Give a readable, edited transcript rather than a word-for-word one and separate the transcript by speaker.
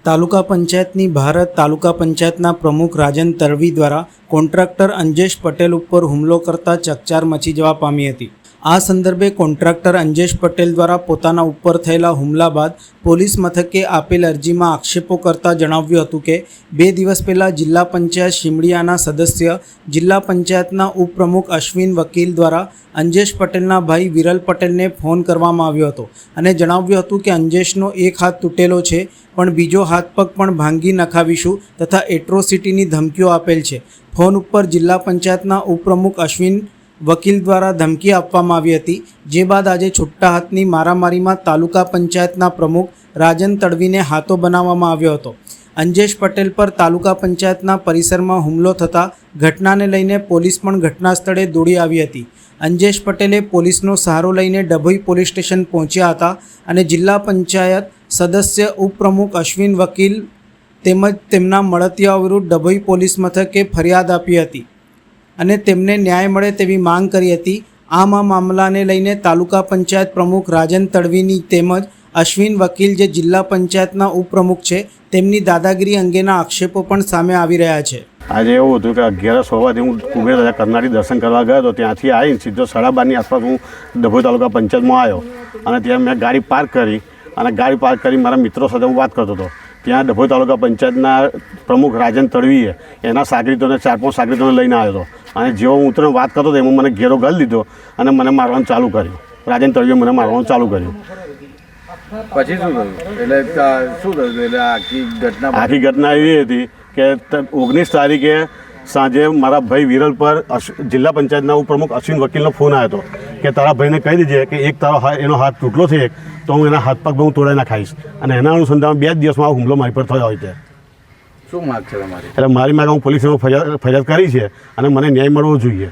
Speaker 1: તાલુકા પંચાયતની ભારત તાલુકા પંચાયતના પ્રમુખ રાજન તડવી દ્વારા કોન્ટ્રાક્ટર અંજેશ પટેલ ઉપર હુમલો કરતા ચકચાર મચી જવા પામી હતી। આ સંદર્ભે કોન્ટ્રાક્ટર અંજેશ પટેલ દ્વારા પોતાના ઉપર થયેલા હુમલા બાદ પોલીસ મથકે આપેલ અરજીમાં આક્ષેપો કરતા જણાવ્યું હતું કે 2 દિવસ પહેલાં જિલ્લા પંચાયત શિમડિયાના સદસ્ય જિલ્લા પંચાયતના ઉપપ્રમુખ અશ્વિન વકીલ દ્વારા અંજેશ પટેલના ભાઈ વિરલ પટેલને ફોન કરવામાં આવ્યો હતો અને જણાવ્યું હતું કે અંજેશનો એક હાથ તૂટેલો છે પણ બીજો હાથ પગ પણ ભાંગી નખાવીશું તથા એટ્રોસિટીની ધમકીઓ આપેલ છે। ફોન ઉપર જિલ્લા પંચાયતના ઉપપ્રમુખ અશ્વિન વકીલ દ્વારા ધમકી આપવામાં આવી હતી, જે બાદ આજે છૂટા હાથની મારામારીમાં તાલુકા પંચાયતના પ્રમુખ રાજન તડવીને હાથો બનાવવામાં આવ્યો હતો। અંજેશ પટેલ પર તાલુકા પંચાયતના પરિસરમાં હુમલો થતાં ઘટનાને લઈને પોલીસ પણ ઘટના સ્થળે દોડી આવી હતી। અંજેશ પટેલે પોલીસનો સહારો લઈને ડભોઈ પોલીસ સ્ટેશન પહોંચ્યા હતા અને જિલ્લા પંચાયત સદસ્ય ઉપપ્રમુખ અશ્વિન વકીલ તેમજ તેમના મળતિયાઓ વિરુદ્ધ ડભોઈ પોલીસ મથકે ફરિયાદ આપી હતી અને તેમને ન્યાય મળે તેવી માંગ કરી હતી। આ મામલાને લઈને તાલુકા પંચાયત પ્રમુખ રાજન તડવીની તેમજ અશ્વિન વકીલ જે જિલ્લા પંચાયતના ઉપપ્રમુખ છે તેમની દાદાગીરી અંગેના આક્ષેપો પણ સામે આવી રહ્યા છે।
Speaker 2: આજે એવું હતું કે 11 વાગ્યાથી હું કુબેર રાજા કરનાળી દર્શન કરવા ગયો હતો। ત્યાંથી આવીને સીધો 12:30ની આસપાસ હું ડભોઈ તાલુકા પંચાયતમાં આવ્યો અને ત્યાં મેં ગાડી પાર્ક કરી અને ગાડી પાર્ક કરી મારા મિત્રો સાથે હું વાત કરતો હતો। ત્યાં ડભોઈ તાલુકા પંચાયતના પ્રમુખ રાજન તડવીએ એના સાગરીતોને 4-5 સાગરીતોને લઈને આવ્યો હતો અને જેવો હું ઉતરીને વાત કરતો હતો એમાં મને ઘેરો ગાળી દીધો અને મને મારવાનું ચાલુ કર્યું। રાજન તડવીએ મને મારવાનું ચાલુ કર્યું।
Speaker 3: પછી શું થયું? એટલે શું થયું? એટલે આખી
Speaker 2: ઘટના એવી હતી કે 19 તારીખે સાંજે મારા ભાઈ વિરલ પર જિલ્લા પંચાયતના ઉપપ્રમુખ અશ્વિન વકીલનો ફોન આવ્યો હતો કે તારા ભાઈને કહી દીજે કે એક તારો એનો હાથ તૂટલો છે તો હું એના હાથ પગ હું તોડાઈ નાખાઈશ અને એના અનુસંધાનમાં 2 દિવસમાં હુમલો મારી પર થયો હોય છે।
Speaker 3: શું માગ છે તમારી?
Speaker 2: એટલે મારી માગ હું પોલીસમાં ફરિયાદ કરી છે અને મને ન્યાય મળવો જોઈએ।